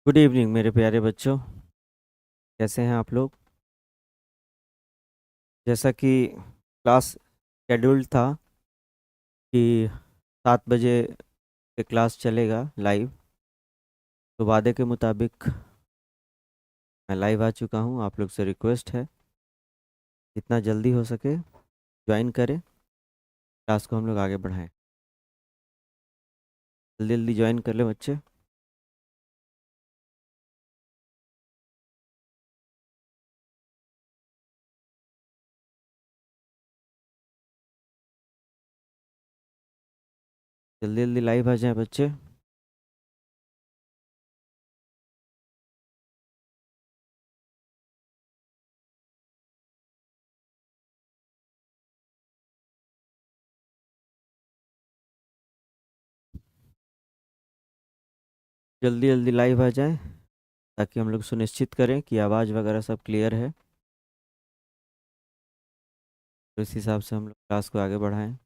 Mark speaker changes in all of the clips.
Speaker 1: Good evening मेरे प्यारे बच्चों। कैसे हैं आप लोग? जैसा कि क्लास शेड्यूल्ड था कि 7 बजे से क्लास चलेगा लाइव, तो वादे के मुताबिक मैं लाइव आ चुका हूं। आप लोग से रिक्वेस्ट है जितना जल्दी हो सके ज्वाइन करें, क्लास को हम लोग आगे बढ़ाएं। जल्दी जल्दी ज्वाइन कर ले बच्चे। जल्दी जल्दी लाइव आ जाएं बच्चे। जल्दी जल्दी लाइव आ जाएं ताकि हम लोग सुनिश्चित करें कि आवाज़ वगैरह सब क्लियर है, तो इस हिसाब से हम लोग क्लास को आगे बढ़ाएं।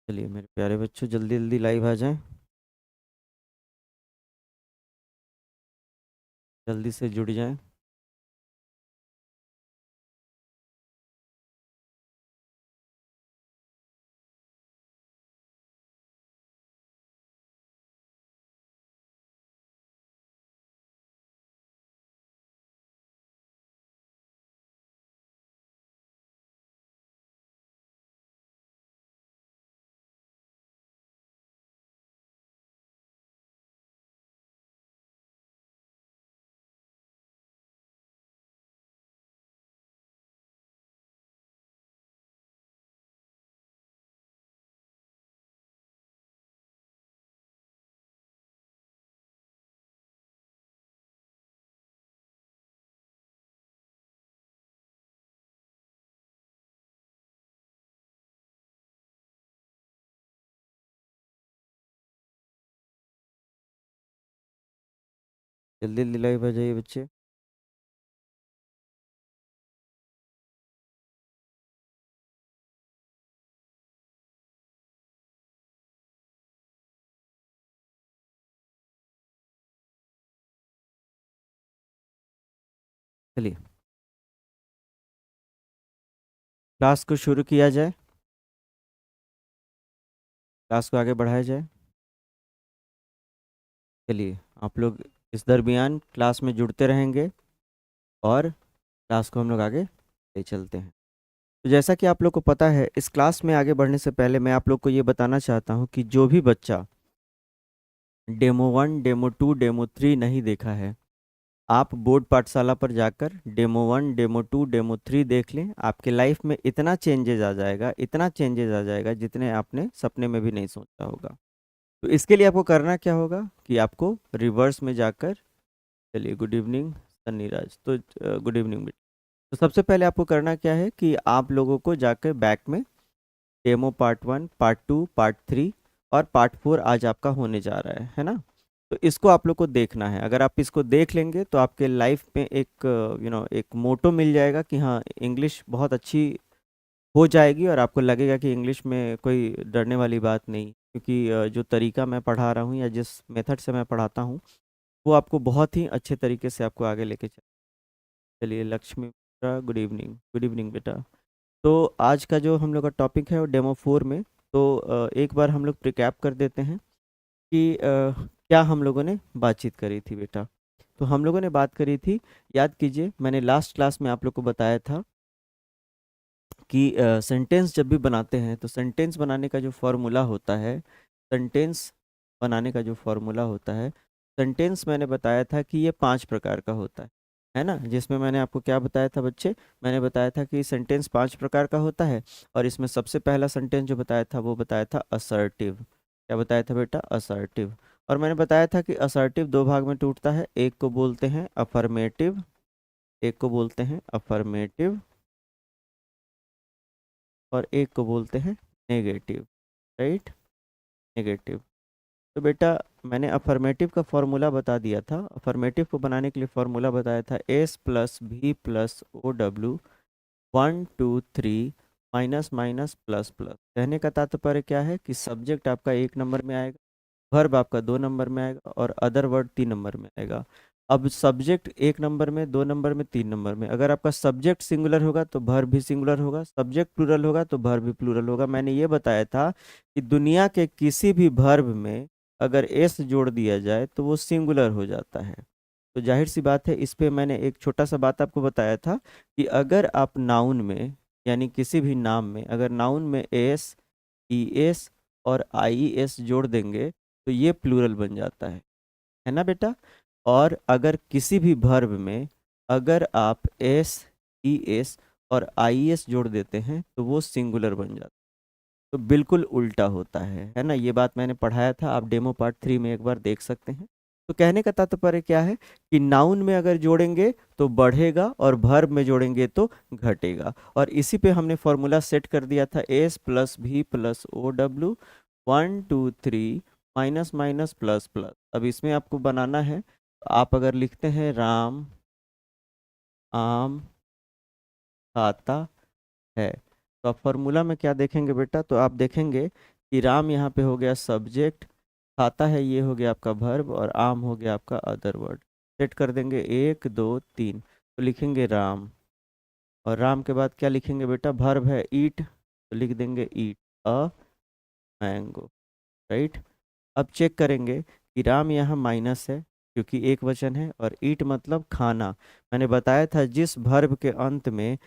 Speaker 1: चलिए मेरे प्यारे बच्चों, जल्दी जल्दी लाइव आ जाएं, जल्दी से जुड़ जाएं। जल्दी जल्दी लाइव आ जाइए बच्चे। चलिए क्लास को शुरू किया जाए, क्लास को आगे बढ़ाया जाए। चलिए आप लोग इस दरमियान क्लास में जुड़ते रहेंगे और क्लास को हम लोग आगे ले चलते हैं। तो जैसा कि आप लोग को पता है, इस क्लास में आगे बढ़ने से पहले मैं आप लोग को ये बताना चाहता हूँ कि जो भी बच्चा डेमो 1, डेमो 2, डेमो 3 नहीं देखा है, आप बोर्ड पाठशाला पर जाकर डेमो 1, डेमो 2, डेमो 3 देख लें। आपके लाइफ में इतना चेंजेस आ जाएगा, इतना चेंजेस आ जाएगा जितने आपने सपने में भी नहीं सोचा होगा। तो इसके लिए आपको करना क्या होगा कि आपको रिवर्स में जाकर, चलिए गुड इवनिंग सन्नीराज, तो गुड इवनिंग बेटा। तो सबसे पहले आपको करना क्या है कि आप लोगों को जाकर बैक में डेमो पार्ट 1, पार्ट 2, पार्ट 3 और पार्ट 4 आज आपका होने जा रहा है ना। तो इसको आप लोग को देखना है। अगर आप इसको देख लेंगे तो आपके लाइफ में एक एक मोटो मिल जाएगा कि हाँ, इंग्लिश बहुत अच्छी हो जाएगी और आपको लगेगा कि इंग्लिश में कोई डरने वाली बात नहीं, क्योंकि जो तरीका मैं पढ़ा रहा हूँ या जिस मेथड से मैं पढ़ाता हूँ वो आपको बहुत ही अच्छे तरीके से आपको आगे लेके चलिए लक्ष्मी बेटा, गुड इवनिंग, गुड इवनिंग बेटा। तो आज का जो हम लोग का टॉपिक है वो डेमो 4 में। तो एक बार हम लोग प्रिकैप कर देते हैं कि क्या हम लोगों ने बातचीत करी थी बेटा। तो हम लोगों ने बात करी थी, याद कीजिए, मैंने लास्ट क्लास में आप लोग को बताया था कि सेंटेंस जब भी बनाते हैं तो सेंटेंस बनाने का जो फॉर्मूला होता है, सेंटेंस बनाने का जो फॉर्मूला होता है, सेंटेंस मैंने बताया था कि ये 5 प्रकार का होता है ना। जिसमें मैंने आपको क्या बताया था बच्चे? मैंने बताया था कि सेंटेंस 5 प्रकार का होता है और इसमें सबसे पहला सेंटेंस जो बताया था वो बताया था असर्टिव। क्या बताया था बेटा? असर्टिव। और मैंने बताया था कि असर्टिव 2 भाग में टूटता है, एक को बोलते हैं अफर्मेटिव, एक को बोलते हैं अफर्मेटिव और एक को बोलते हैं नेगेटिव, राइट, नेगेटिव। तो बेटा मैंने अफर्मेटिव का फॉर्मूला बता दिया था। अफर्मेटिव को बनाने के लिए फॉर्मूला बताया था S+V+OW 1 2 3 minus minus plus plus. कहने का तात्पर्य क्या है कि सब्जेक्ट आपका 1 नंबर में आएगा, वर्ब आपका 2 नंबर में आएगा और अदर वर्ड 3 नंबर में आएगा। अब सब्जेक्ट 1 नंबर में, 2 नंबर में, 3 नंबर में। अगर आपका सब्जेक्ट सिंगुलर होगा तो वर्ब भी सिंगुलर होगा, सब्जेक्ट प्लूरल होगा तो वर्ब भी प्लूरल होगा। मैंने ये बताया था कि दुनिया के किसी भी वर्ब में अगर एस जोड़ दिया जाए तो वो सिंगुलर हो जाता है। तो जाहिर सी बात है, इस पे मैंने एक छोटा सा बात आपको बताया था कि अगर आप नाउन में, यानी किसी भी नाम में, अगर नाउन में एस, ई एस और आई एस जोड़ देंगे तो ये प्लूरल बन जाता है ना बेटा। और अगर किसी भी वर्ब में अगर आप एस, ई एस और आई एस जोड़ देते हैं तो वो सिंगुलर बन जाता है। तो बिल्कुल उल्टा होता है ना। ये बात मैंने पढ़ाया था, आप डेमो पार्ट 3 में एक बार देख सकते हैं। तो कहने का तात्पर्य क्या है कि नाउन में अगर जोड़ेंगे तो बढ़ेगा और वर्ब में जोड़ेंगे तो घटेगा। और इसी पे हमने फॉर्मूला सेट कर दिया था, S plus V plus O W 1 2 3 minus minus plus plus. अब इसमें आपको बनाना है, तो आप अगर लिखते हैं राम आम खाता है, तो आप फॉर्मूला में क्या देखेंगे बेटा, तो आप देखेंगे कि राम यहाँ पे हो गया सब्जेक्ट, खाता है ये हो गया आपका वर्ब और आम हो गया आपका अदर वर्ड। सेट कर देंगे 1 2 3, तो लिखेंगे राम। और राम के बाद क्या लिखेंगे बेटा, वर्ब है ईट, तो लिख देंगे ईट अ मैंगो, राइट। अब चेक करेंगे कि राम यहाँ माइनस है क्योंकि एक वचन है, और ईट मतलब खाना। मैंने बताया था जिस वर्ब के अंत में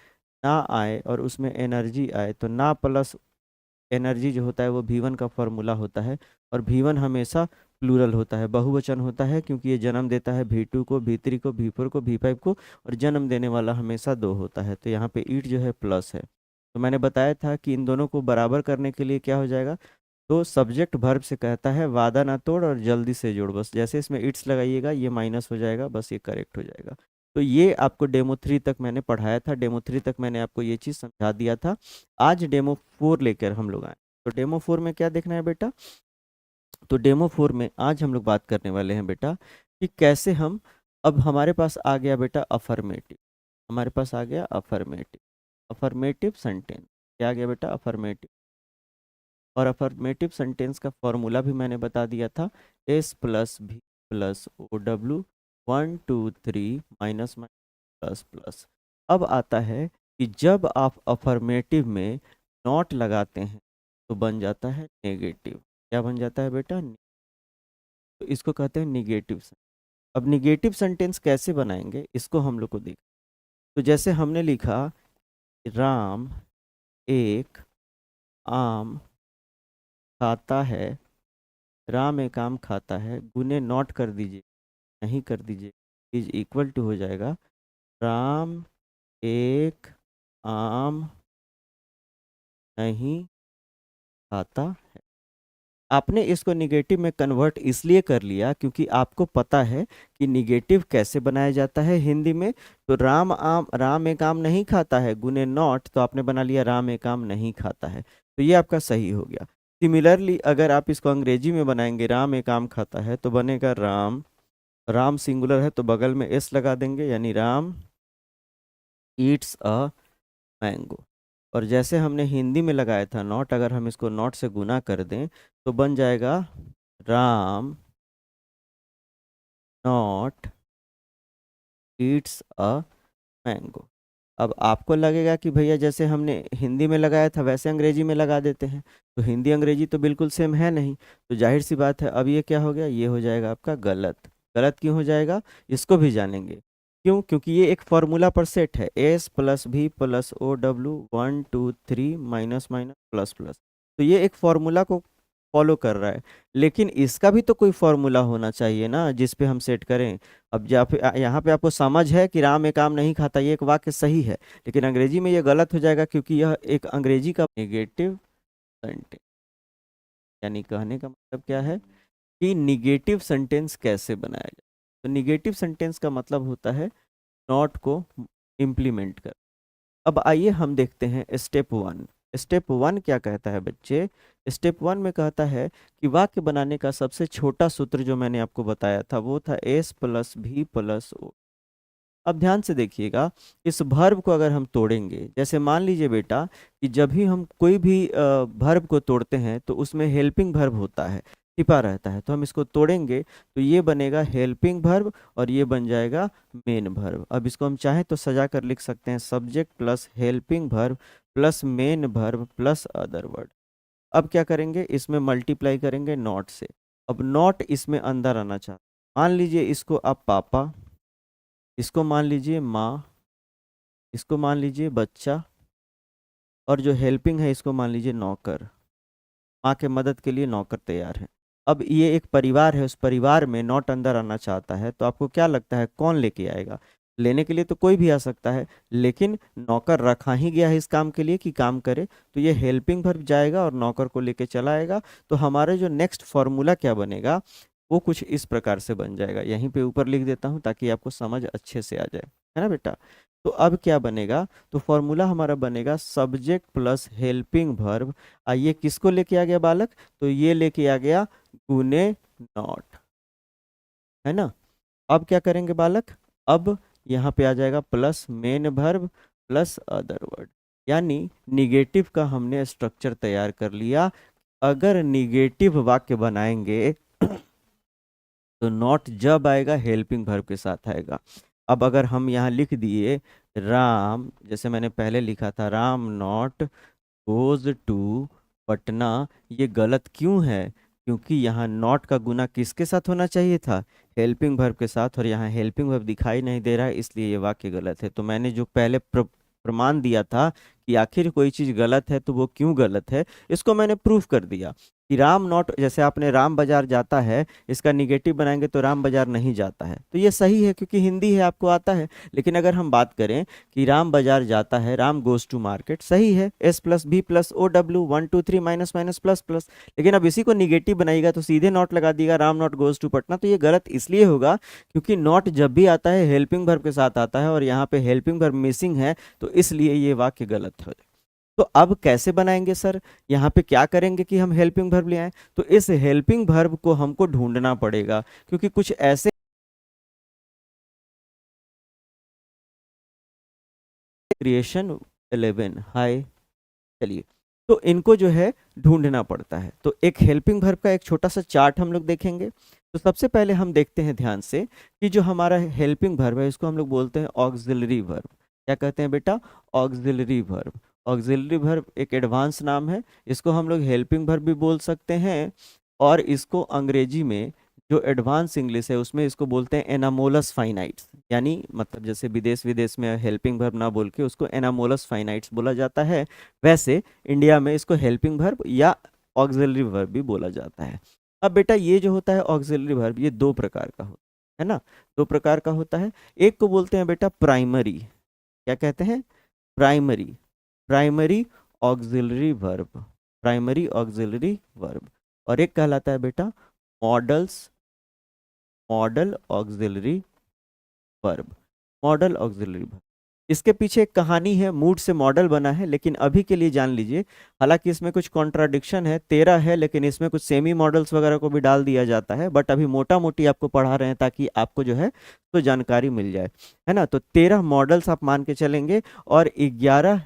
Speaker 1: ना आए और उसमें एनर्जी आए, तो ना प्लस एनर्जी जो होता है वो V1 का फॉर्मूला होता है। और V1 हमेशा प्लूरल होता है, बहुवचन होता है, क्योंकि ये जन्म देता है V2 को, V3 को, V4 को, V5 को, और जन्म देने वाला हमेशा 2 होता है। तो यहाँ पे ईट जो है प्लस है। तो मैंने बताया था कि इन दोनों को बराबर करने के लिए क्या हो जाएगा, तो सब्जेक्ट वर्ब से कहता है वादा ना तोड़ और जल्दी से जोड़। बस जैसे इसमें इट्स लगाइएगा ये माइनस हो जाएगा, बस ये करेक्ट हो जाएगा। तो ये आपको डेमो 3 तक मैंने पढ़ाया था, डेमो 3 तक मैंने आपको ये चीज़ समझा दिया था। आज डेमो 4 लेकर हम लोग आए। तो डेमो 4 में क्या देखना है बेटा, तो डेमो 4 में आज हम लोग बात करने वाले हैं बेटा कि कैसे हम, अब हमारे पास आ गया बेटा अफर्मेटिव, हमारे पास आ गया अफर्मेटिव, अफर्मेटिव सेंटेंस। क्या आ गया बेटा, अफर्मेटिव। और अफर्मेटिव सेंटेंस का फॉर्मूला भी मैंने बता दिया था, S plus V plus O W 1 2 3 minus minus plus plus. अब आता है कि जब आप अफर्मेटिव में नॉट लगाते हैं तो बन जाता है नेगेटिव। क्या बन जाता है बेटा, तो इसको कहते हैं निगेटिव सेंटेंस। अब निगेटिव सेंटेंस कैसे बनाएंगे इसको हम लोग को देख। तो जैसे हमने लिखा राम एक आम खाता है, राम एक आम खाता है, गुने नॉट कर दीजिए, नहीं कर दीजिए, इज इक्वल टू हो जाएगा राम एक आम नहीं खाता है। आपने इसको निगेटिव में कन्वर्ट इसलिए कर लिया क्योंकि आपको पता है कि निगेटिव कैसे बनाया जाता है हिंदी में। तो राम एक आम नहीं खाता है, गुने नॉट, तो आपने बना लिया राम एक आम नहीं खाता है। तो ये आपका सही हो गया। सिमिलरली अगर आप इसको अंग्रेजी में बनाएंगे, राम एक आम खाता है, तो बनेगा राम, राम सिंगुलर है तो बगल में एस लगा देंगे, यानी राम ईट्स अ मैंगो। और जैसे हमने हिंदी में लगाया था नॉट, अगर हम इसको नॉट से गुना कर दें तो बन जाएगा Ram not Yeats a mango. अब आपको लगेगा कि भैया जैसे हमने हिंदी में लगाया था वैसे अंग्रेजी में लगा देते हैं, तो हिंदी अंग्रेजी तो बिल्कुल सेम है नहीं। तो जाहिर सी बात है, अब ये क्या हो गया, ये हो जाएगा आपका गलत। गलत क्यों हो जाएगा, इसको भी जानेंगे। क्यों, क्योंकि ये एक फॉर्मूला पर सेट है, S plus V plus O W 1 2 3 minus minus plus plus. तो ये एक फॉर्मूला को फॉलो कर रहा है, लेकिन इसका भी तो कोई फॉर्मूला होना चाहिए ना जिस पे हम सेट करें। अब यहाँ पे आपको समझ है कि राम एक आम नहीं खाता, ये एक वाक्य सही है, लेकिन अंग्रेजी में ये गलत हो जाएगा क्योंकि यह एक अंग्रेजी का नेगेटिव सेंटेंस। यानी कहने का मतलब क्या है कि निगेटिव सेंटेंस कैसे बनाया जाए। तो निगेटिव सेंटेंस का मतलब होता है नॉट को इम्प्लीमेंट कर। अब आइए हम देखते हैं स्टेप 1। स्टेप 1 क्या कहता है बच्चे, स्टेप 1 में कहता है कि वाक्य बनाने का सबसे छोटा सूत्र जो मैंने आपको बताया था वो था एस प्लस भी प्लस ओ। अब ध्यान से देखिएगा, इस वर्ब को अगर हम तोड़ेंगे, जैसे मान लीजिए बेटा कि जब भी हम कोई भी वर्ब को तोड़ते हैं तो उसमें हेल्पिंग वर्ब होता है, छिपा रहता है, तो हम इसको तोड़ेंगे तो ये बनेगा हेल्पिंग वर्ब और ये बन जाएगा मेन वर्ब। अब इसको हम चाहें तो सजा कर लिख सकते हैं, subject plus helping verb plus main verb plus other word. अब क्या करेंगे, इसमें मल्टीप्लाई करेंगे नॉट से। अब नॉट इसमें अंदर आना चाहते, मान लीजिए इसको आप पापा, इसको मान लीजिए माँ, इसको मान लीजिए बच्चा, और जो हेल्पिंग है इसको मान लीजिए नौकर। माँ के मदद के लिए नौकर तैयार है। अब ये एक परिवार है, उस परिवार में नॉट अंदर आना चाहता है, तो आपको क्या लगता है कौन लेके आएगा? लेने के लिए तो कोई भी आ सकता है, लेकिन नौकर रखा ही गया है इस काम के लिए कि काम करे, तो ये हेल्पिंग वर्ब जाएगा और नौकर को लेके चला आएगा। तो हमारे जो नेक्स्ट फॉर्मूला क्या बनेगा, वो कुछ इस प्रकार से बन जाएगा। यहीं पे ऊपर लिख देता हूँ ताकि आपको समझ अच्छे से आ जाए, है ना बेटा। तो अब क्या बनेगा, तो फॉर्मूला हमारा बनेगा सब्जेक्ट प्लस हेल्पिंग वर्ब। ये किसको लेके आ गया बालक, तो ये लेके आ गया गुने नॉट, है ना। अब क्या करेंगे बालक, अब यहाँ पे आ जाएगा plus main verb plus other word, यानी निगेटिव का हमने स्ट्रक्चर तैयार कर लिया। अगर निगेटिव वाक्य बनाएंगे तो नॉट जब आएगा हेल्पिंग वर्ब के साथ आएगा। अब अगर हम यहाँ लिख दिए राम, जैसे मैंने पहले लिखा था Ram not goes to Patna, ये गलत क्यों है? क्योंकि यहाँ नॉट का गुना किसके साथ होना चाहिए था, हेल्पिंग वर्ब के साथ, और यहाँ हेल्पिंग वर्ब दिखाई नहीं दे रहा है, इसलिए ये वाक्य गलत है। तो मैंने जो पहले प्रमाण दिया था कि आखिर कोई चीज़ गलत है तो वो क्यों गलत है, इसको मैंने प्रूफ कर दिया कि राम नॉट, जैसे आपने राम बाजार जाता है, इसका निगेटिव बनाएंगे तो राम बाजार नहीं जाता है, तो ये सही है क्योंकि हिंदी है, आपको आता है। लेकिन अगर हम बात करें कि राम बाजार जाता है, राम गोज टू मार्केट, सही है, S plus V plus O W 1 2 3 minus minus plus plus. लेकिन अब इसी को निगेटिव बनाएगा तो सीधे नॉट लगा दिएगा Ram not goes to Patna, तो ये गलत इसलिए होगा क्योंकि नॉट जब भी आता है हेल्पिंग वर्ब के साथ आता है और यहाँ पे हेल्पिंग वर्ब मिसिंग है, तो इसलिए ये वाक्य गलत है। तो अब कैसे बनाएंगे सर, यहाँ पे क्या करेंगे कि हम हेल्पिंग वर्ब ले आए, तो इस हेल्पिंग वर्ब को हमको ढूंढना पड़ेगा, क्योंकि कुछ ऐसे क्रिएशन 11 हाय, चलिए, तो इनको जो है ढूंढना पड़ता है। तो एक हेल्पिंग वर्ब का एक छोटा सा चार्ट हम लोग देखेंगे। तो सबसे पहले हम देखते हैं ध्यान से कि जो हमारा हेल्पिंग वर्ब है इसको हम लोग बोलते हैं ऑक्सिलरी वर्ब। क्या कहते हैं बेटा, ऑक्सिलरी वर्ब। ऑक्सिलरी वर्ब एक एडवांस नाम है, इसको हम लोग हेल्पिंग वर्ब भी बोल सकते हैं, और इसको अंग्रेजी में जो एडवांस इंग्लिश है उसमें इसको बोलते हैं एनामोलस फाइनाइट्स, यानी मतलब जैसे विदेश विदेश में हेल्पिंग वर्ब ना बोल के उसको एनामोलस फाइनाइट्स बोला जाता है, वैसे इंडिया में इसको हेल्पिंग वर्ब या ऑक्सिलरी वर्ब भी बोला जाता है। अब बेटा ये जो होता है ऑक्सिलरी वर्ब, ये दो प्रकार का होता है ना, दो प्रकार का होता है। एक को बोलते हैं बेटा प्राइमरी, क्या कहते हैं, primary, primary auxiliary verb, primary auxiliary verb. और एक कहलाता है बेटा models, model auxiliary verb, model auxiliary verb. इसके पीछे एक कहानी है, मूड से मॉडल बना है, लेकिन अभी के लिए जान लीजिए, हालांकि इसमें कुछ कॉन्ट्राडिक्शन है, 13 है, लेकिन इसमें कुछ सेमी मॉडल्स वगैरह को भी डाल दिया जाता है, बट अभी मोटा मोटी आपको पढ़ा रहे हैं ताकि आपको जो है तो जानकारी मिल जाए, है ना। तो 13 मॉडल्स आप मान के चलेंगे और 11,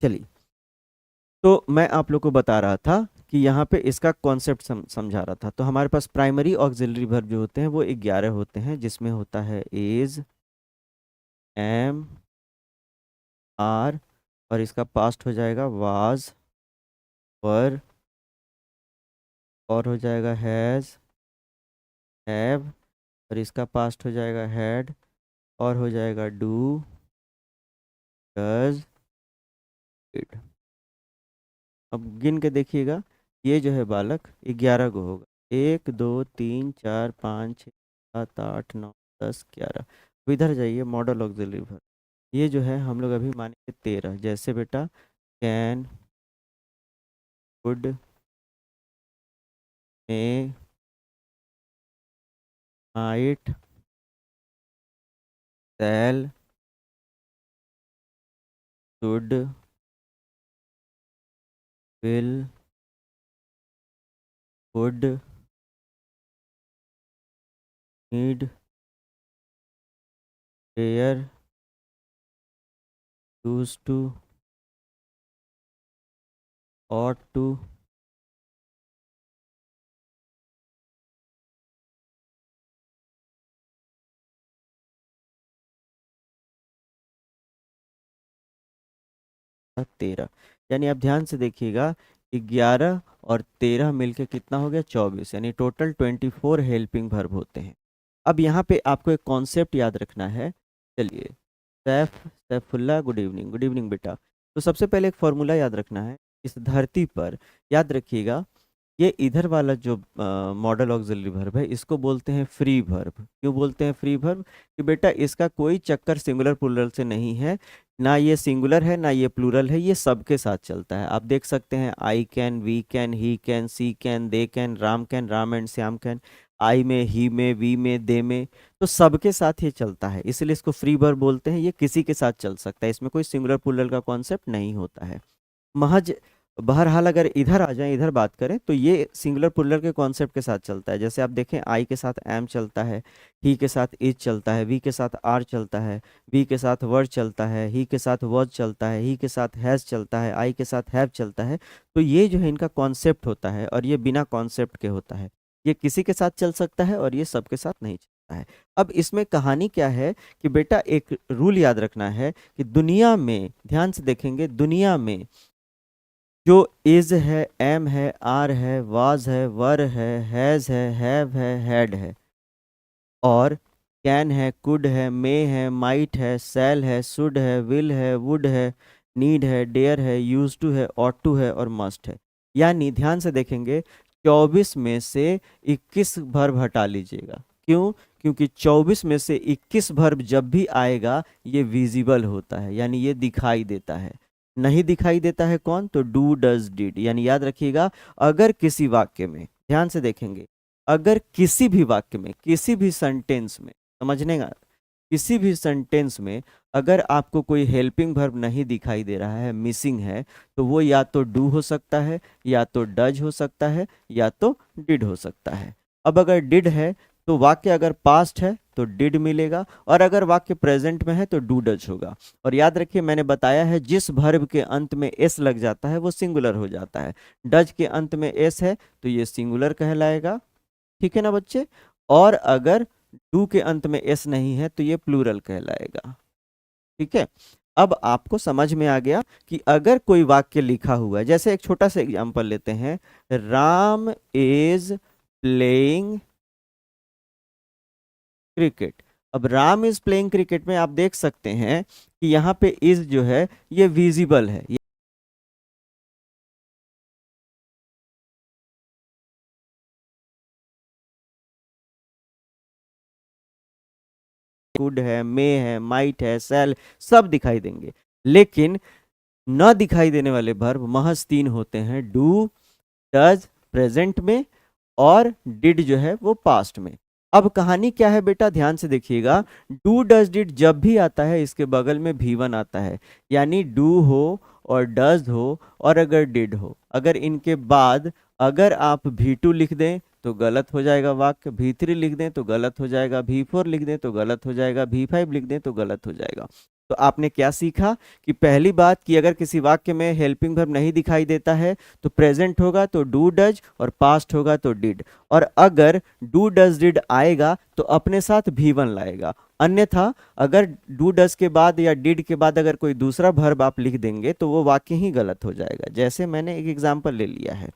Speaker 1: चलिए, तो मैं आप लोग को बता रहा था कि यहाँ पे इसका कॉन्सेप्ट समझा रहा था। तो हमारे पास प्राइमरी ऑक्सिलरी वर्ब जो होते हैं वो 11 होते हैं, जिसमें होता है इज, एम, आर, और इसका पास्ट हो जाएगा वाज, वर, और हो जाएगा हैज, हैव, और इसका पास्ट हो जाएगा हैड, और हो जाएगा डू, डज, डिड। अब गिन के देखिएगा, ये जो है बालक 11 को होगा, 1 2 3 4 5 6 7 8 9 10 11। अब इधर जाइए मॉडल ऑक्सिलरी वर्ब, ये जो है हम लोग अभी मानेंगे 13, जैसे बेटा can, would, may, might, shall, should, will, would, need, dare, use to, ought to, 13। यानी आप ध्यान से देखिएगा, 11 और 13 मिलके कितना हो गया, 24। यानी टोटल 24 हेल्पिंग वर्ब होते हैं। अब यहाँ पे आपको एक कॉन्सेप्ट याद रखना है। चलिए, Saifullah, good evening. Good evening बेटा। तो सबसे पहले एक फॉर्मूला याद रखना है। इस धरती पर याद रखिएगा, ये इधर वाला जो मॉडल ऑक्सिलरी वर्ब है, इसको बोलते हैं फ्री वर्ब। क्यों बोलते हैं फ्री वर्ब? कि बेटा इसका कोई चक्कर सिंगुलर प्लूरल से नहीं है। ना ये सिंगुलर है ना ये प्लूरल है, ये सबके साथ चलता है। आप देख सकते हैं, I can, we can, he can, she can, they can, Ram and Shyam can. I में, ही में, वी में, दे में, तो सबके साथ ये चलता है, इसलिए इसको फ्री वर्ब बोलते हैं। ये किसी के साथ चल सकता है, इसमें कोई सिंगुलर प्लूरल का कॉन्सेप्ट नहीं होता है। महज बहरहाल अगर इधर आ जाएं, इधर बात करें, तो ये सिंगुलर प्लूरल के कॉन्सेप्ट के साथ चलता है। जैसे आप देखें, आई के साथ एम चलता है, ही के साथ इज चलता है, वी के साथ आर चलता है, वी के साथ वर्ड चलता है, ही के साथ वॉज चलता है, ही के साथ हैज चलता है, आई के साथ हैव चलता है। तो ये जो है इनका कॉन्सेप्ट होता है, और ये बिना कॉन्सेप्ट के होता है। ये किसी के साथ चल सकता है और ये सबके साथ नहीं चलता है। अब इसमें कहानी क्या है कि बेटा एक रूल याद रखना है कि दुनिया में, ध्यान से देखेंगे, दुनिया में जो इज है, एम है, आर है, वाज है, वर है, हैज है, हैव है, हैड है, और कैन है, कुड है, मे है, माइट है, सेल है, शुड है, विल है, वुड है, नीड है, डेयर है, यूज टू है, ऑट टू है, और मस्ट है। यानी ध्यान से देखेंगे, 24 में से 21 वर्ब हटा लीजिएगा। क्यों? क्योंकि 24 में से 21 वर्ब जब भी आएगा, ये विजिबल होता है, यानी ये दिखाई देता है। नहीं दिखाई देता है कौन? तो डू, डज, डिड। यानी याद रखिएगा, अगर किसी वाक्य में, ध्यान से देखेंगे, अगर किसी भी वाक्य में, किसी भी सेंटेंस में, समझने का, किसी भी सेंटेंस में अगर आपको कोई हेल्पिंग वर्ब नहीं दिखाई दे रहा है, मिसिंग है, तो वो या तो डू हो सकता है, या तो डज हो सकता है, या तो डिड हो सकता है। अब अगर डिड है तो वाक्य अगर पास्ट है तो डिड मिलेगा, और अगर वाक्य प्रेजेंट में है तो डू डज होगा। और याद रखिए, मैंने बताया है, जिस वर्ब के अंत में एस लग जाता है वो सिंगुलर हो जाता है। डज के अंत में एस है तो ये सिंगुलर कहलाएगा। ठीक है ना बच्चे? और अगर डू के अंत में एस नहीं है तो ये प्लूरल कहलाएगा। ठीक है? अब आपको समझ में आ गया कि अगर कोई वाक्य लिखा हुआ है, जैसे एक छोटा सा एग्जांपल लेते हैं, राम इज प्लेइंग क्रिकेट। अब राम इज प्लेइंग क्रिकेट में आप देख सकते हैं कि यहाँ पे इज जो है ये विजिबल है, कुड है, मे है, माइट है, सेल, सब दिखाई देंगे। लेकिन न दिखाई देने वाले वर्ब महज 3 होते हैं, डू, डज प्रेजेंट में, और डिड जो है वो पास्ट में। अब कहानी क्या है बेटा, ध्यान से देखिएगा, डू डज डिड जब भी आता है इसके बगल में भी1 आता है। यानी डू हो और डज हो और अगर डिड हो, अगर इनके बाद अगर आप भी2 लिख दें तो गलत हो जाएगा वाक्य, भी3 लिख दें तो गलत हो जाएगा, भी4 लिख दें तो गलत हो जाएगा, भी5 लिख दें तो गलत हो जाएगा। तो आपने क्या सीखा कि पहली बात कि अगर किसी वाक्य में हेल्पिंग वर्ब नहीं दिखाई देता है तो प्रेजेंट होगा तो डू डज, और पास्ट होगा तो डिड। और अगर डू डज डिड आएगा तो अपने साथ भी1 लाएगा। अन्यथा अगर डू डज के बाद या डिड के बाद अगर कोई दूसरा वर्ब आप लिख देंगे तो वो वाक्य ही गलत हो जाएगा। जैसे मैंने एक एग्जांपल ले लिया है,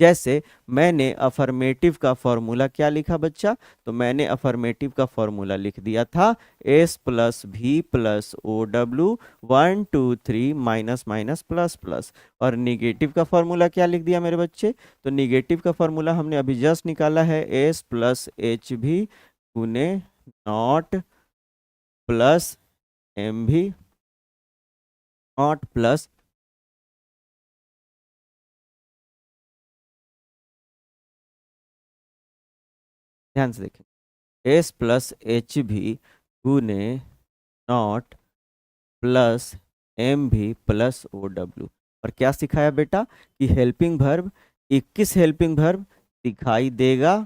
Speaker 1: जैसे मैंने अफर्मेटिव का फॉर्मूला क्या लिखा बच्चा, तो मैंने अफर्मेटिव का फॉर्मूला लिख दिया था S plus V plus O W, 1 2 3 minus minus plus plus. और निगेटिव का फॉर्मूला क्या लिख दिया मेरे बच्चे, तो निगेटिव का फॉर्मूला हमने अभी जस्ट निकाला है, एस प्लस एच भी गुने नॉट प्लस एम भी नॉट प्लस। ध्यान से देखें, एस प्लस एच भी गुने नॉट प्लस एम भी प्लस ओ डब्ल्यू। और क्या सिखाया बेटा कि हेल्पिंग वर्ब 21 हेल्पिंग वर्ब दिखाई देगा,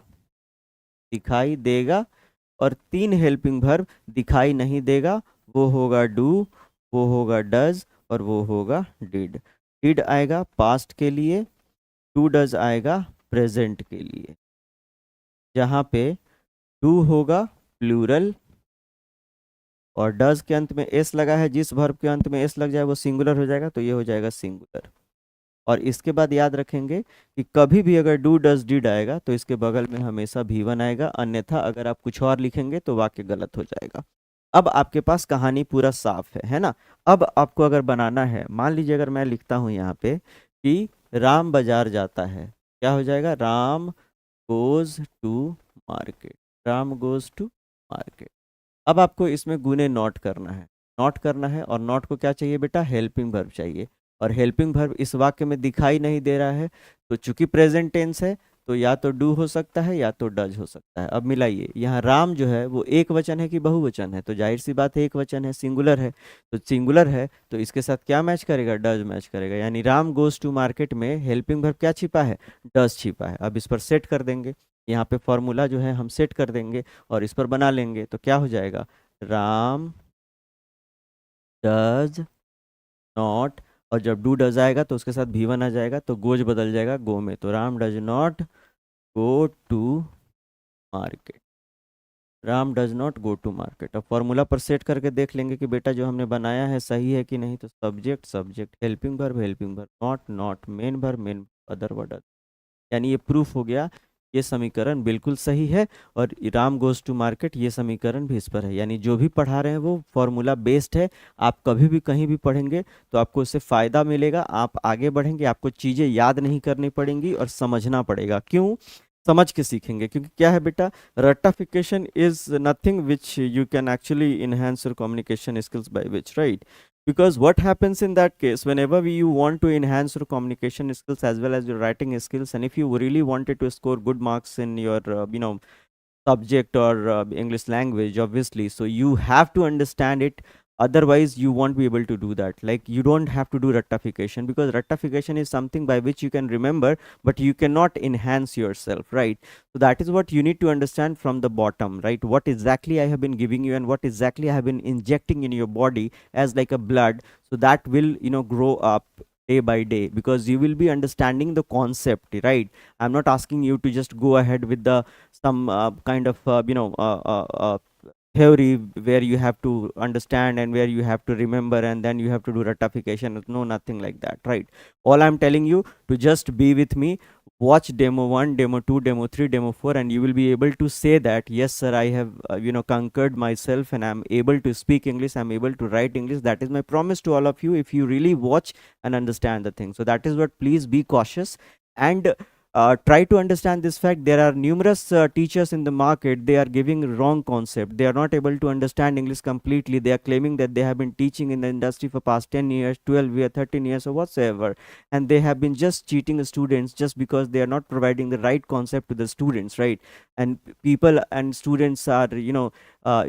Speaker 1: दिखाई देगा, और 3 हेल्पिंग वर्ब दिखाई नहीं देगा। वो होगा डू, वो होगा डज, और वो होगा डिड। डिड आएगा पास्ट के लिए, टू डज आएगा प्रेजेंट के लिए। जहाँ पे डू होगा प्लूरल और डज के अंत में एस लगा है, जिस वर्ब के अंत में एस लग जाए वो सिंगुलर हो जाएगा, तो ये हो जाएगा सिंगुलर। और इसके बाद याद रखेंगे कि कभी भी अगर डू डज डिड आएगा तो इसके बगल में हमेशा भी वन आएगा, अन्यथा अगर आप कुछ और लिखेंगे तो वाक्य गलत हो जाएगा। अब आपके पास कहानी पूरा साफ है ना। अब आपको अगर बनाना है, मान लीजिए अगर मैं लिखता हूँ यहाँ पे कि राम बाजार जाता है, क्या हो जाएगा, Ram goes to market, Ram goes to market. अब आपको इसमें गुने नॉट करना है, नॉट करना है, और नॉट को क्या चाहिए बेटा, हेल्पिंग वर्ब चाहिए। और हेल्पिंग वर्ब इस वाक्य में दिखाई नहीं दे रहा है, तो चूंकि प्रेजेंट टेंस है तो या तो डू हो सकता है या तो डज हो सकता है। अब मिलाइए, यहाँ राम जो है वो एक वचन है कि बहुवचन है, तो जाहिर सी बात है एक वचन है, सिंगुलर है। तो सिंगुलर है तो इसके साथ क्या मैच करेगा, डज मैच करेगा। यानी राम गोज टू मार्केट में हेल्पिंग वर्ब क्या छिपा है, डज छिपा है। अब इस पर सेट कर देंगे, यहाँ पे फॉर्मूला जो है हम सेट कर देंगे और इस पर बना लेंगे, तो क्या हो जाएगा, राम डज नॉट, और जब डू डज आएगा तो उसके साथ भी वन आ जाएगा, तो गोज बदल जाएगा गो में, तो Ram does not go to market, Ram does not go to market. अब फॉर्मूला पर सेट करके देख लेंगे कि बेटा जो हमने बनाया है सही है कि नहीं। तो subject subject, helping verb not not, main verb main, other word. यानी ये प्रूफ हो गया, ये समीकरण बिल्कुल सही है। और राम गोज टू मार्केट ये समीकरण भी इस पर है। यानी जो भी पढ़ा रहे हैं वो फॉर्मूला बेस्ड है। आप कभी भी कहीं भी पढ़ेंगे तो आपको इससे फ़ायदा मिलेगा, आप आगे बढ़ेंगे, आपको चीज़ें याद नहीं करनी पड़ेंगी और समझना पड़ेगा। क्यों समझ के सीखेंगे, क्योंकि क्या है बेटा, रट्टाफिकेशन is nothing which you can actually enhance your communication skills by which, right? Because what happens in that case, whenever you want to enhance your communication skills as well as your writing skills, and if you really wanted to score good marks in your subject or English language, obviously, so you have to understand it. Otherwise you won't be able to do that. Like, you don't have to do rectification, because rectification is something by which you can remember but you cannot enhance yourself, right? So that is what you need to understand from the bottom, right? What exactly I have been giving you and what exactly I have been injecting in your body as like a blood, so that will grow up day by day, because you will be understanding the concept, right? I'm not asking you to just go ahead with the some kind of theory where you have to understand and where you have to remember and then you have to do ratification. No, nothing like that, right? All I'm telling you to just be with me, watch demo 1, demo 2, demo 3, demo 4, and you will be able to say that yes sir, I have conquered myself and I'm able to speak English, I'm able to write English. That is my promise to all of you, if you really watch and understand the thing. So that is what, please be cautious and try to understand this fact. There are numerous teachers in the market, they are giving wrong concept, they are not able to understand English completely. They are claiming that they have been teaching in the industry for past 10 years, 12 years, 13 years or whatsoever, and they have been just cheating the students just because they are not providing the right concept to the students, right? And people and students are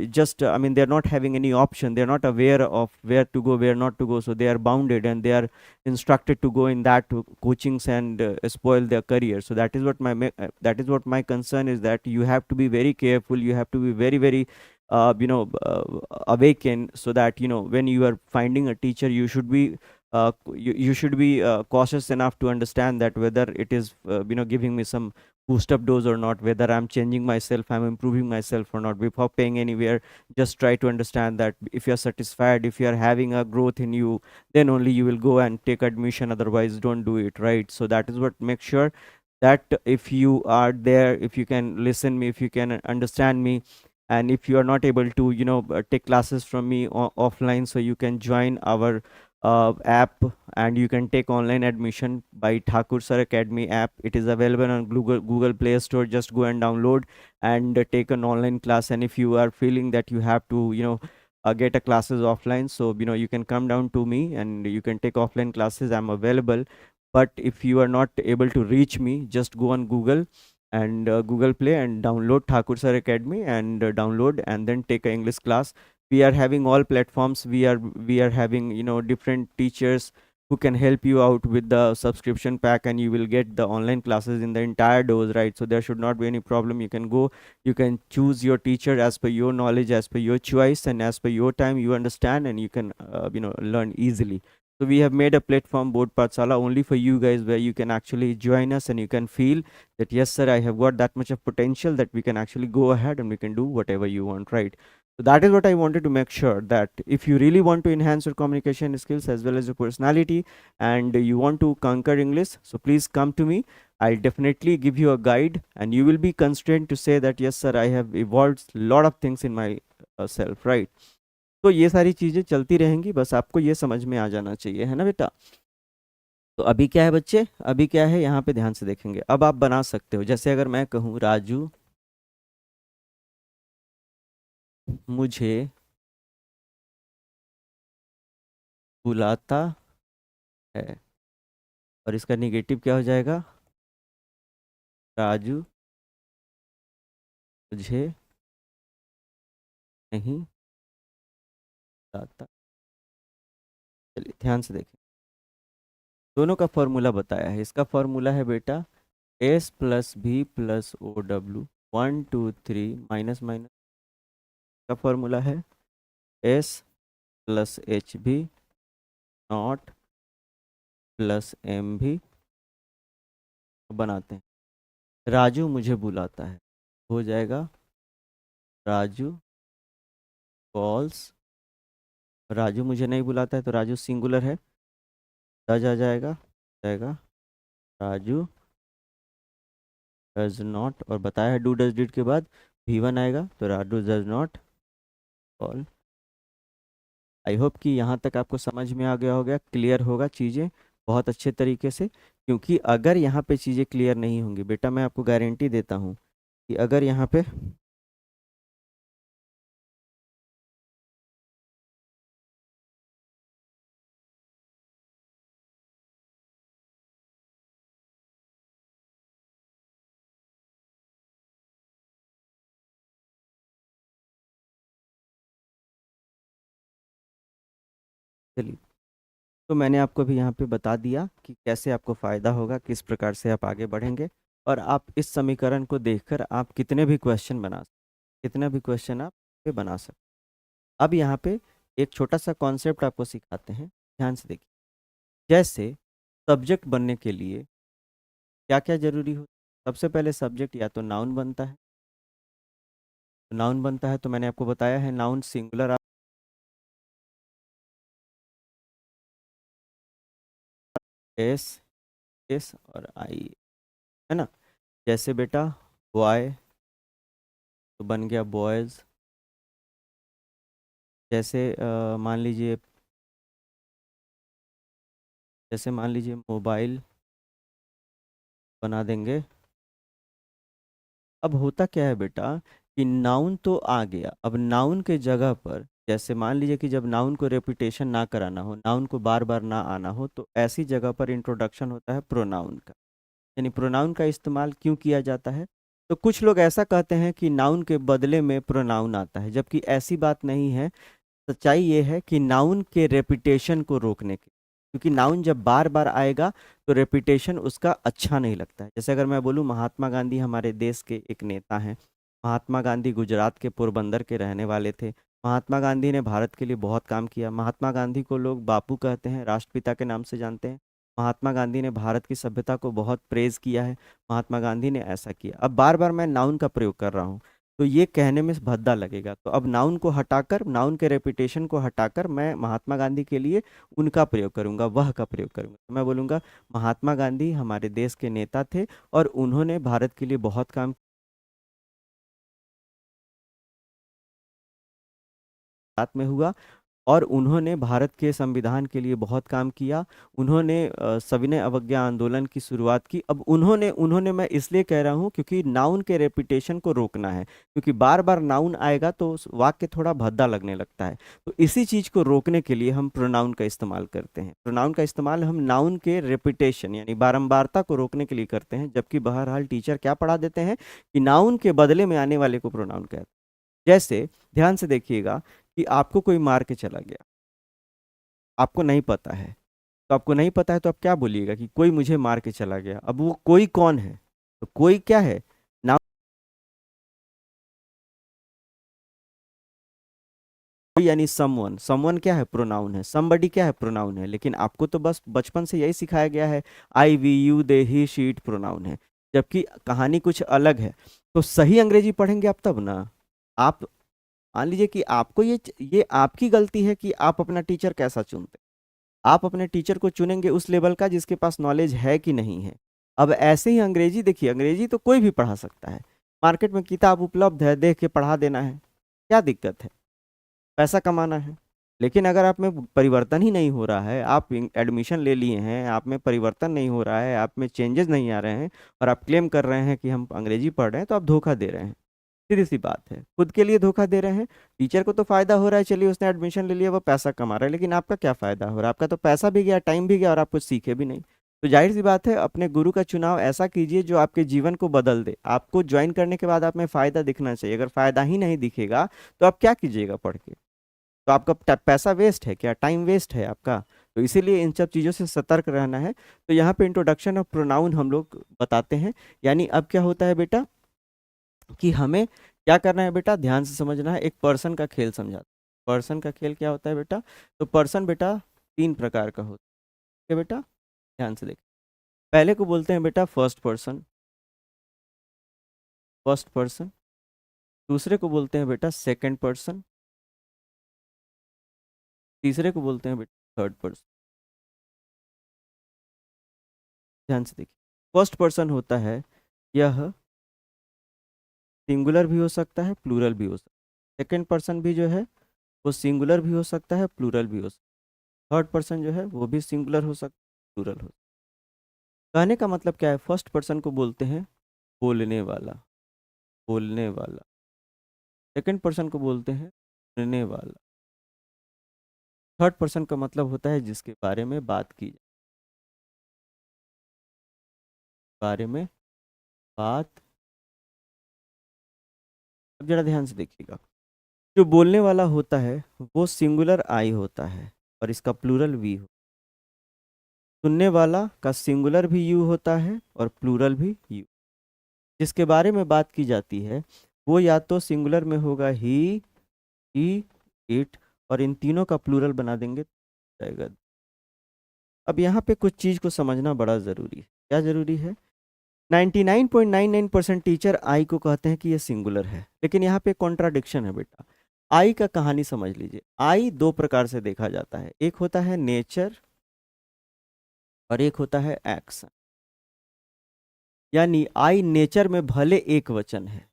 Speaker 1: just I mean, they're not having any option, they're not aware of where to go, where not to go, so they are bounded and they are instructed to go in that coachings and spoil their career. So that is what that is what my concern is, that you have to be very careful, you have to be very very awakened, so that when you are finding a teacher, you should be you should be cautious enough to understand that whether it is giving me some boost up dose or not, whether I'm changing myself, I'm improving myself or not, before paying anywhere. Just try to understand that if you're satisfied, if you're having a growth in you, then only you will go and take admission, otherwise don't do it, right? So that is what, make sure that if you are there, if you can listen me, if you can understand me, and if you are not able to take classes from me offline, so you can join our app and you can take online admission by Thakur Sir Academy app. It is available on Google Play Store. Just go and download and take an online class. And if you are feeling that you have to get a classes offline, so you can come down to me and you can take offline classes. I'm available. But if you are not able to reach me, just go on Google and Google Play and download Thakur Sir Academy and download and then take a English class. We are having all platforms. We are having different teachers who can help you out with the subscription pack, and you will get the online classes in the entire dose, right? So there should not be any problem. You can go, you can choose your teacher as per your knowledge, as per your choice, and as per your time you understand, and you can learn easily. So we have made a platform, Board Pathsala, only for you guys, where you can actually join us and you can feel that yes sir, I have got that much of potential that we can actually go ahead and we can do whatever you want, right? So that is what I wanted to make sure, that if you really want to enhance your communication skills as well as your personality, and you want to conquer English, so please come to me. I'll definitely give you a guide, and you will be constrained to say that yes sir, I have evolved a lot of things in my self, right? तो ये सारी चीजें चलती रहेंगी, बस आपको ये समझ में आ जाना चाहिए, है ना बेटा? तो अभी क्या है बच्चे, अभी क्या है यहाँ पे ध्यान से देखेंगे। अब आप बना सकते हो, जैसे अगर मैं कहूँ राजू मुझे बुलाता है, और इसका निगेटिव क्या हो जाएगा? राजू मुझे नहीं बुलाता। चलिए ध्यान से देखें, दोनों का फॉर्मूला बताया है। इसका फॉर्मूला है बेटा S plus V plus O W, 1 2 3 minus minus का फॉर्मूला है S plus H V not plus M V. बनाते हैं, राजू मुझे बुलाता है, हो जाएगा राजू कॉल्स। राजू मुझे नहीं बुलाता है तो राजू सिंगुलर है, डज आ जाएगा, जाएगा राजू डज नॉट, और बताया है डू डज डिड के बाद V1 आएगा, तो Raju does not call. I hope कि यहाँ तक आपको समझ में आ गया होगा, क्लियर होगा चीज़ें बहुत अच्छे तरीके से। क्योंकि अगर यहाँ पे चीज़ें क्लियर नहीं होंगी बेटा, मैं आपको गारंटी देता हूँ कि अगर यहाँ पे चलिए, तो मैंने आपको भी यहाँ पे बता दिया कि कैसे आपको फ़ायदा होगा, किस प्रकार से आप आगे बढ़ेंगे, और आप इस समीकरण को देखकर आप कितने भी क्वेश्चन बना सकते, कितने भी क्वेश्चन आप पे बना सकते। अब यहाँ पे एक छोटा सा कॉन्सेप्ट आपको सिखाते हैं, ध्यान से देखिए। जैसे सब्जेक्ट बनने के लिए क्या क्या जरूरी हो, सबसे पहले सब्जेक्ट या तो नाउन बनता है, तो नाउन बनता है तो मैंने आपको बताया है नाउन सिंगुलर एस एस और आई, है ना? जैसे बेटा बॉय तो बन गया बॉयज। जैसे मान लीजिए, जैसे मान लीजिए मोबाइल बना देंगे। अब होता क्या है बेटा कि नाउन तो आ गया, अब नाउन के जगह पर जैसे मान लीजिए कि जब नाउन को रेपिटेशन ना कराना हो, नाउन को बार बार ना आना हो, तो ऐसी जगह पर इंट्रोडक्शन होता है प्रोनाउन का। यानी प्रोनाउन का इस्तेमाल क्यों किया जाता है? तो कुछ लोग ऐसा कहते हैं कि नाउन के बदले में प्रोनाउन आता है, जबकि ऐसी बात नहीं है। सच्चाई ये है कि नाउन के रेपिटेशन को रोकने के, क्योंकि नाउन जब बार बार आएगा तो रेपिटेशन उसका अच्छा नहीं लगता है। जैसे अगर मैं बोलूँ महात्मा गांधी हमारे देश के एक नेता हैं, महात्मा गांधी गुजरात के पोरबंदर के रहने वाले थे। महात्मा गांधी ने भारत के लिए बहुत काम किया। महात्मा गांधी को लोग बापू कहते हैं, राष्ट्रपिता के नाम से जानते हैं। महात्मा गांधी ने भारत की सभ्यता को बहुत प्रेज किया है, महात्मा गांधी ने ऐसा किया। अब बार बार मैं नाउन का प्रयोग कर रहा हूँ तो ये कहने में भद्दा लगेगा, तो अब नाउन को हटाकर, नाउन के रेपिटेशन को हटाकर मैं महात्मा गांधी के लिए उनका प्रयोग करूंगा, वह का प्रयोग करूंगा। तो मैं बोलूंगा महात्मा गांधी हमारे देश के नेता थे और उन्होंने भारत के लिए बहुत काम साथ में हुआ। और उन्होंने भारत के संविधान के लिए बहुत काम किया। उन्होंने सविनय अवज्ञा आंदोलन की शुरुआत की। अब उन्होंने उन्होंने मैं इसलिए कह रहा हूँ क्योंकि नाउन के रेपुटेशन को रोकना है, क्योंकि बार बार नाउन आएगा तो उस वाक्य थोड़ा भद्दा लगने लगता है। तो इसी चीज को रोकने के लिए हम प्रोनाउन का इस्तेमाल करते हैं। प्रोनाउन का इस्तेमाल हम नाउन के रेपुटेशन यानी बारंबारता को रोकने के लिए करते हैं, जबकि बहरहाल टीचर क्या पढ़ा देते हैं कि नाउन के बदले में आने वाले को प्रोनाउन कहते हैं। जैसे ध्यान से देखिएगा कि आपको कोई मार के चला गया, आपको नहीं पता है, तो आपको नहीं पता है तो आप क्या बोलिएगा कि कोई मुझे मार के चला गया। अब वो कोई कौन है? तो कोई क्या है? नाउन। कोई यानी समवन, समवन क्या है? प्रोनाउन है। समबडी क्या है? प्रोनाउन है। लेकिन आपको तो बस बचपन से यही सिखाया गया है, I we you they he she it pronoun है, जबकि कहानी कुछ अलग है। तो सही अंग्रेजी पढ़ेंगे आप तब ना। आप मान लीजिए कि आपको ये आपकी गलती है कि आप अपना टीचर कैसा चुनते हैं। आप अपने टीचर को चुनेंगे उस लेवल का जिसके पास नॉलेज है कि नहीं है। अब ऐसे ही अंग्रेजी देखिए, अंग्रेजी तो कोई भी पढ़ा सकता है। मार्केट में किताब उपलब्ध है, देख के पढ़ा देना है, क्या दिक्कत है? पैसा कमाना है। लेकिन अगर आप में परिवर्तन ही नहीं हो रहा है, आप एडमिशन ले लिए हैं, आप में परिवर्तन नहीं हो रहा है, आप में चेंजेस नहीं आ रहे हैं, और आप क्लेम कर रहे हैं कि हम अंग्रेजी पढ़ रहे हैं, तो आप धोखा दे रहे हैं। सीधी सी बात है, खुद के लिए धोखा दे रहे हैं। टीचर को तो फायदा हो रहा है, चलिए उसने एडमिशन ले लिया, वो पैसा कमा रहा है, लेकिन आपका क्या फायदा हो रहा है? आपका तो पैसा भी गया, टाइम भी गया, और आप कुछ सीखे भी नहीं। तो जाहिर सी बात है, अपने गुरु का चुनाव ऐसा कीजिए जो आपके जीवन को बदल दे। आपको ज्वाइन करने के बाद आप में फायदा दिखना चाहिए। अगर फायदा ही नहीं दिखेगा तो आप क्या कीजिएगा पढ़ के? तो आपका पैसा वेस्ट है क्या? टाइम वेस्ट है आपका? तो इसीलिए इन सब चीज़ों से सतर्क रहना है। तो यहाँ पे इंट्रोडक्शन ऑफ प्रोनाउन हम लोग बताते हैं। यानी अब क्या होता है बेटा कि हमें क्या करना है बेटा, ध्यान से समझना है। एक पर्सन का खेल समझा। पर्सन का खेल क्या होता है बेटा? तो पर्सन बेटा 3 प्रकार का होता है बेटा, ध्यान से देख। पहले को बोलते हैं बेटा फर्स्ट पर्सन, फर्स्ट पर्सन। दूसरे को बोलते हैं बेटा सेकंड पर्सन। तीसरे को बोलते हैं बेटा थर्ड पर्सन। ध्यान से देखिए, फर्स्ट पर्सन होता है, यह सिंगुलर भी हो सकता है, प्लूरल भी हो सकता है। सेकंड पर्सन भी जो है वो सिंगुलर भी हो सकता है, प्लूरल भी हो सकता है। थर्ड पर्सन जो है वो भी सिंगुलर हो सकता है, प्लूरल हो सकता है। कहने का मतलब क्या है? फर्स्ट पर्सन को बोलते हैं बोलने वाला, बोलने वाला। सेकंड पर्सन को बोलते हैं सुनने वाला। थर्ड पर्सन का मतलब होता है जिसके बारे में बात की जाए, बारे में बात। अब जरा ध्यान से देखिएगा, जो बोलने वाला होता है वो सिंगुलर आई होता है और इसका प्लूरल वी हो। सुनने वाला का सिंगुलर भी यू होता है और प्लूरल भी यू। जिसके बारे में बात की जाती है वो या तो सिंगुलर में होगा ही, इट, और इन तीनों का प्लूरल बना देंगे तो जाएगा। अब यहाँ पे कुछ चीज़ को समझना बड़ा ज़रूरी है। क्या ज़रूरी है? 99.99% टीचर आई को कहते हैं कि ये सिंगुलर है, लेकिन यहाँ पे कॉन्ट्राडिक्शन है बेटा। आई का कहानी समझ लीजिए। आई 2 प्रकार से देखा जाता है, एक होता है नेचर और एक होता है एक्शन। यानी आई नेचर में भले एक वचन है,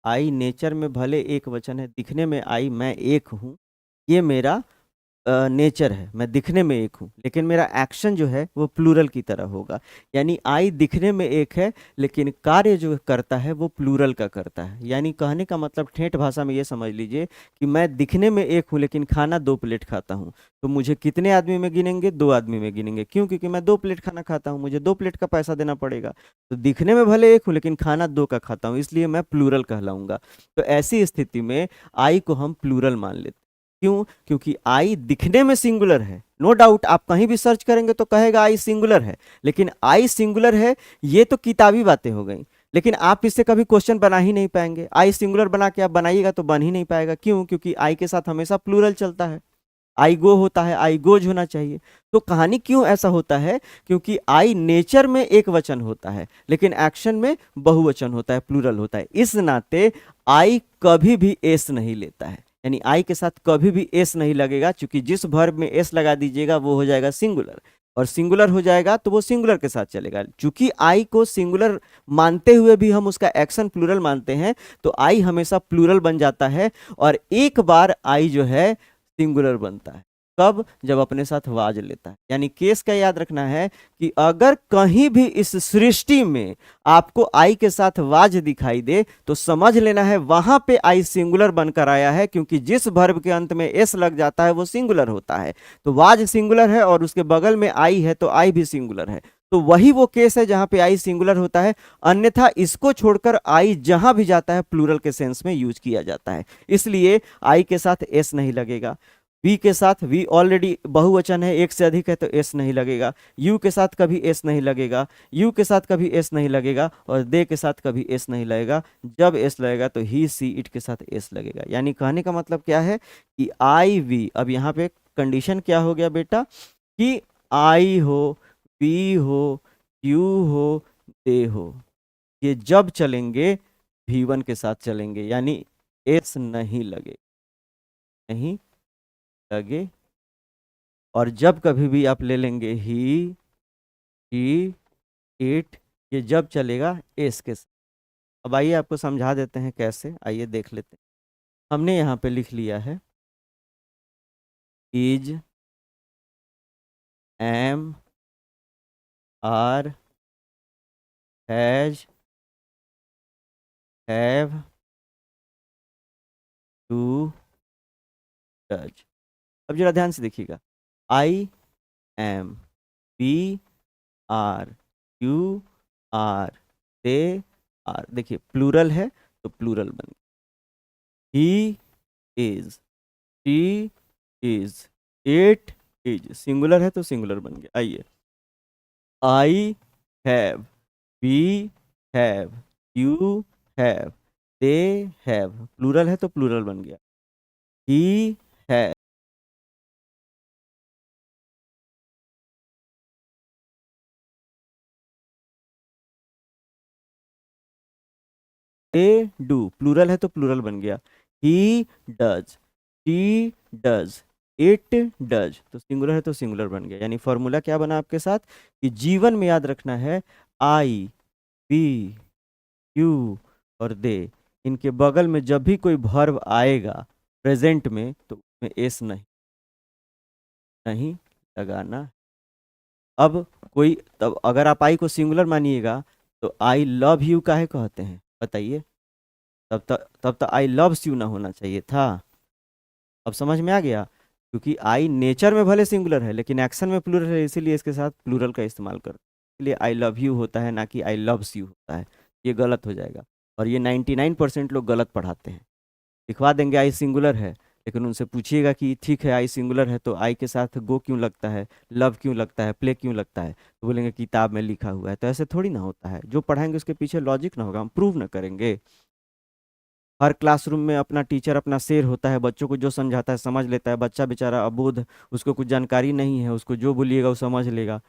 Speaker 1: आई नेचर में भले एक वचन है, दिखने में आई मैं एक हूँ, ये मेरा नेचर है, मैं दिखने में एक हूँ, लेकिन मेरा एक्शन जो है वो प्लूरल की तरह होगा। यानी आई दिखने में एक है लेकिन कार्य जो करता है वो प्लूरल का करता है। यानी कहने का मतलब ठेठ भाषा में ये समझ लीजिए कि मैं दिखने में एक हूँ लेकिन खाना 2 प्लेट खाता हूँ, तो मुझे कितने आदमी में गिनेंगे? 2 आदमी में गिनेंगे। क्यों? क्योंकि मैं 2 प्लेट खाना खाता हूँ, मुझे 2 प्लेट का पैसा देना पड़ेगा। तो दिखने में भले एक हूँ लेकिन खाना 2 का खाता हूँ, इसलिए मैं प्लूरल कहलाऊंगा। तो ऐसी स्थिति में आई को हम प्लूरल मान लेते हैं। क्यों? क्योंकि आई दिखने में सिंगुलर है, नो डाउट। आप कहीं भी सर्च करेंगे तो कहेगा आई सिंगुलर है, लेकिन आई सिंगुलर है ये तो किताबी बातें हो गई। लेकिन आप इससे कभी क्वेश्चन बना ही नहीं पाएंगे। आई सिंगुलर बना के आप बनाइएगा तो बन ही नहीं पाएगा। क्यों? क्योंकि आई के साथ हमेशा प्लूरल चलता है। आई गो होता है, आई गोज होना चाहिए। तो कहानी क्यों ऐसा होता है? क्योंकि आई नेचर में एक वचन होता है लेकिन एक्शन में बहुवचन होता है, प्लूरल होता है। इस नाते आई कभी भी एस नहीं लेता है। यानी आई के साथ कभी भी एस नहीं लगेगा, क्योंकि जिस वर्ब में एस लगा दीजिएगा वो हो जाएगा सिंगुलर, और सिंगुलर हो जाएगा तो वो सिंगुलर के साथ चलेगा। चूंकि आई को सिंगुलर मानते हुए भी हम उसका एक्शन प्लूरल मानते हैं, तो आई हमेशा प्लूरल बन जाता है। और एक बार आई जो है सिंगुलर बनता है। कब? जब अपने साथ वाज लेता है। यानी केस का याद रखना है कि अगर कहीं भी इस सृष्टि में आपको आई के साथ वाज दिखाई दे तो समझ लेना है वहां पे आई सिंगुलर बनकर आया है, क्योंकि जिस वर्ब के अंत में एस लग जाता है वो सिंगुलर होता है। तो वाज सिंगुलर है और उसके बगल में आई है तो आई भी सिंगुलर है। तो वही वो केस है जहां पे आई सिंगुलर होता है। अन्यथा इसको छोड़कर आई जहां भी जाता है प्लूरल के सेंस में यूज किया जाता है। इसलिए आई के साथ एस नहीं लगेगा, वी के साथ, वी ऑलरेडी बहुवचन है, एक से अधिक है तो एस नहीं लगेगा, यू के साथ कभी एस नहीं लगेगा, यू के साथ कभी एस नहीं लगेगा, और दे के साथ कभी एस नहीं लगेगा। जब एस लगेगा तो ही सी इट के साथ एस लगेगा। यानी कहने का मतलब क्या है कि आई वी, अब यहाँ पे कंडीशन क्या हो गया बेटा कि आई हो, वी हो, यू हो, दे हो, ये जब चलेंगे भी1 के साथ चलेंगे, यानी एस नहीं लगे, नहीं लगे। और जब कभी भी आप ले लेंगे ही, इट, ये जब चलेगा एस के साथ। अब आइए आपको समझा देते हैं कैसे, आइए देख लेते हैं। हमने यहाँ पे लिख लिया है is, am, are, has, have, do, does. अब जरा ध्यान से देखिएगा, I, am, we, are, you, are, they, are. देखिए प्लूरल है तो प्लूरल बन गया। He is, she is, it is, singular है तो सिंगुलर बन गया। आइए, I have, we have, you have, they have, plural है तो प्लूरल बन गया। He have, they do, plural है तो प्लूरल बन गया। He does, she does, it does, तो सिंगुलर है तो सिंगुलर बन गया। यानी फॉर्मूला क्या बना आपके साथ कि जीवन में याद रखना है आई, वी, यू और दे, इनके बगल में जब भी कोई वर्ब आएगा प्रेजेंट में तो उसमें एस नहीं नहीं लगाना। अब कोई, तब अगर आप आई को सिंगुलर मानिएगा तो आई लव यू काहे कहते हैं बताइए? तब तक आई लव्स यू ना होना चाहिए था। अब समझ में आ गया? क्योंकि आई नेचर में भले सिंगुलर है लेकिन एक्शन में प्लूरल है, इसीलिए इसके साथ प्लूरल का इस्तेमाल कर, इसलिए आई लव यू होता है ना कि आई लव्स यू होता है। ये गलत हो जाएगा और ये 99% लोग गलत पढ़ाते हैं। लिखवा देंगे आई सिंगुलर है, लेकिन उनसे पूछिएगा कि ठीक है आई सिंगुलर है तो आई के साथ गो क्यों लगता है, लव क्यों लगता है, प्ले क्यों लगता है, तो बोलेंगे किताब में लिखा हुआ है। तो ऐसे थोड़ी ना होता है, जो पढ़ाएंगे उसके पीछे लॉजिक ना होगा, हम प्रूव ना करेंगे। हर क्लासरूम में अपना टीचर अपना शेर होता है, बच्चों को जो समझाता है समझ लेता है। बच्चा बेचारा अबोध, उसको कुछ जानकारी नहीं है, उसको जो बोलिएगा वो समझ लेगा,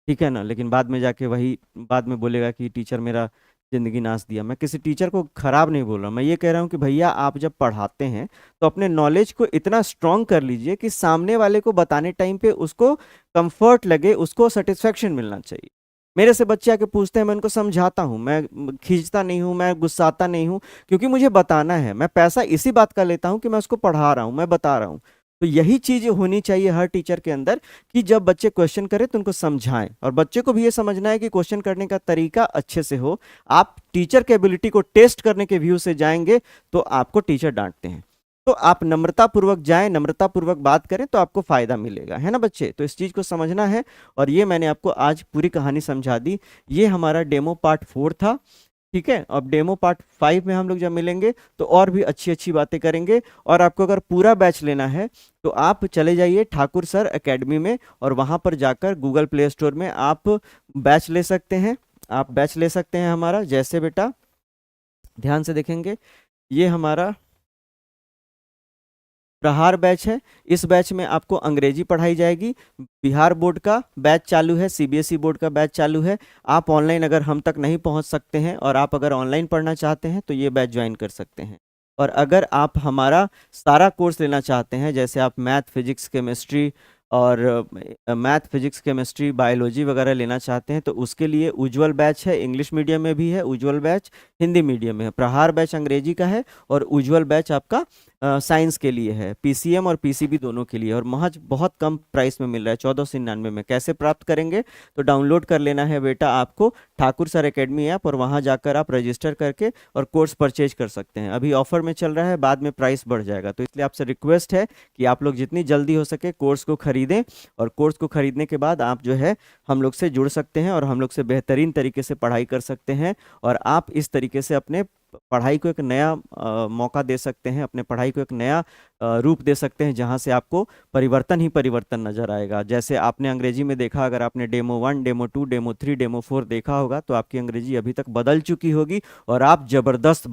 Speaker 1: ठीक है ना। लेकिन बाद में जाके वही बाद में बोलेगा कि टीचर मेरा जिंदगी नाच दिया। मैं किसी टीचर को खराब नहीं बोल रहा, मैं ये कह रहा हूँ कि भैया आप जब पढ़ाते हैं तो अपने नॉलेज को इतना स्ट्रांग कर लीजिए कि सामने वाले को बताने टाइम पे उसको कंफर्ट लगे, उसको सेटिस्फेक्शन मिलना चाहिए। मेरे से बच्चे आके पूछते हैं, मैं उनको समझाता हूँ, मैं खींचता नहीं हूँ, मैं गुस्साता नहीं हूँ, क्योंकि मुझे बताना है। मैं पैसा इसी बात का लेता हूँ कि मैं उसको पढ़ा रहा हूँ, मैं बता रहा हूँ। तो यही चीज होनी चाहिए हर टीचर के अंदर कि जब बच्चे क्वेश्चन करें तो उनको समझाएं, और बच्चे को भी ये समझना है कि क्वेश्चन करने का तरीका अच्छे से हो। आप टीचर के एबिलिटी को टेस्ट करने के व्यू से जाएंगे तो आपको टीचर डांटते हैं, तो आप नम्रता पूर्वक जाएं, नम्रता पूर्वक बात करें तो आपको फायदा मिलेगा, है ना बच्चे? तो इस चीज को समझना है। और ये मैंने आपको आज पूरी कहानी समझा दी। ये हमारा डेमो पार्ट 4 था, ठीक है। अब डेमो पार्ट 5 में हम लोग जब मिलेंगे तो और भी अच्छी अच्छी बातें करेंगे। और आपको अगर पूरा बैच लेना है तो आप चले जाइए ठाकुर सर एकेडमी में, और वहां पर जाकर गूगल प्ले स्टोर में आप बैच ले सकते हैं। आप बैच ले सकते हैं हमारा, जैसे बेटा ध्यान से देखेंगे, ये हमारा प्रहार बैच है। इस बैच में आपको अंग्रेजी पढ़ाई जाएगी। बिहार बोर्ड का बैच चालू है, सीबीएसई बोर्ड का बैच चालू है। आप ऑनलाइन अगर हम तक नहीं पहुंच सकते हैं और आप अगर ऑनलाइन पढ़ना चाहते हैं तो ये बैच ज्वाइन कर सकते हैं। और अगर आप हमारा सारा कोर्स लेना चाहते हैं, जैसे आप मैथ, फिजिक्स, केमिस्ट्री और मैथ, फिजिक्स, केमिस्ट्री, बायोलॉजी वगैरह लेना चाहते हैं तो उसके लिए उज्ज्वल बैच है। इंग्लिश मीडियम में भी है उज्ज्वल बैच, हिंदी मीडियम में है। प्रहार बैच अंग्रेजी का है और उज्ज्वल बैच आपका साइंस के लिए है, पीसीएम और पीसीबी दोनों के लिए, और महज बहुत कम प्राइस में मिल रहा है 1499 में। कैसे प्राप्त करेंगे? तो डाउनलोड कर लेना है बेटा आपको ठाकुर सर एकेडमी ऐप, और वहां जाकर आप रजिस्टर करके और कोर्स परचेज कर सकते हैं। अभी ऑफर में चल रहा है, बाद में प्राइस बढ़ जाएगा, तो इसलिए आपसे रिक्वेस्ट है कि आप लोग जितनी जल्दी हो सके कोर्स को खरीदें, और कोर्स को खरीदने के बाद आप जो है हम लोग से जुड़ सकते हैं और हम लोग से बेहतरीन तरीके से पढ़ाई कर सकते हैं, और आप इस तरीके से अपने पढ़ाई को एक नया मौका दे सकते हैं, अपने पढ़ाई को एक नया रूप दे सकते हैं, जहां से आपको परिवर्तन ही परिवर्तन नजर आएगा। जैसे आपने अंग्रेजी में देखा, अगर आपने डेमो 1, डेमो 2, डेमो 3, डेमो 4 देखा होगा, तो आपकी अंग्रेजी अभी तक बदल चुकी होगी और आप जबरदस्त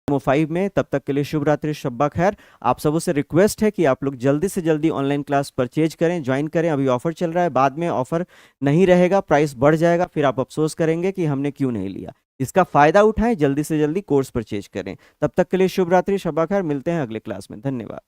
Speaker 1: डेमो 5 में। तब तक के लिए शुभ रात्रि, शब्बा खैर। आप सबों से रिक्वेस्ट है कि आप लोग जल्दी से जल्दी ऑनलाइन क्लास परचेज करें, ज्वाइन करें। अभी ऑफर चल रहा है, बाद में ऑफर नहीं रहेगा, प्राइस बढ़ जाएगा, फिर आप अफसोस करेंगे कि हमने क्यों नहीं लिया। इसका फायदा उठाएं, जल्दी से जल्दी कोर्स परचेज करें। तब तक के लिए शुभ रात्रि, शब्बा खैर। मिलते हैं अगले क्लास में। धन्यवाद।